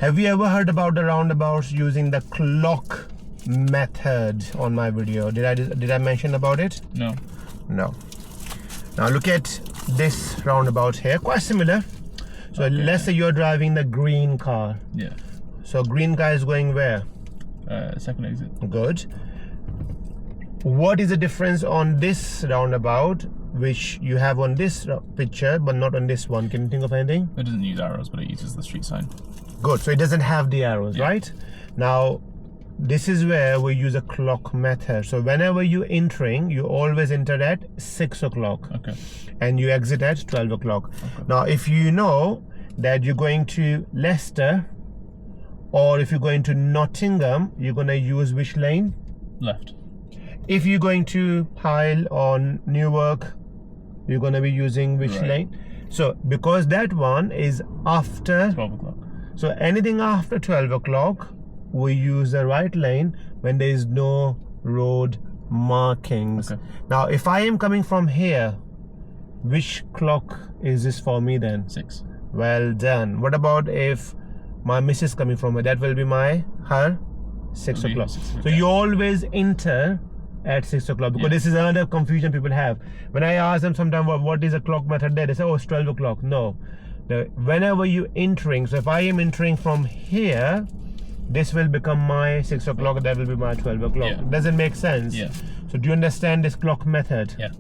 Have you ever heard about the roundabouts using the clock method on my video? Did I mention about it? No. No. Now look at this roundabout here, quite similar. So Okay. let's say you're driving the green car. Yeah. So green car is going where? Second exit. Good. What is the difference on this roundabout which you have on this picture but not on this one? Can you think of anything? It doesn't use arrows, but it uses the street sign. Good. So it doesn't have the arrows, Yeah. right? Now this is where we use a clock method. So whenever you entering, you always enter at 6 o'clock. Okay. And you exit at 12 o'clock. Okay. Now if you know that you're going to Leicester or if you're going to Nottingham, you're going to use which lane? Left. If you're going to Pyle on Newark, you're going to be using which Right. lane? So because that one is after, 12 o'clock. so anything after 12 o'clock, we use the right lane when there is no road markings. Okay. Now if I am coming from here, which clock is this for me then? 6. Well done. What about if my missus coming from her? That will be her 6 It'll be o'clock. 6 o'clock, So yeah. you always enter at 6 o'clock because Yeah. this is another confusion people have. When I ask them sometimes what is the clock method there, they say, oh, it's 12 o'clock. No. Whenever you entering, so if I am entering from here, this will become my 6 o'clock, that will be my 12 o'clock. Yeah. Does it make sense? Yeah. So do you understand this clock method? Yeah.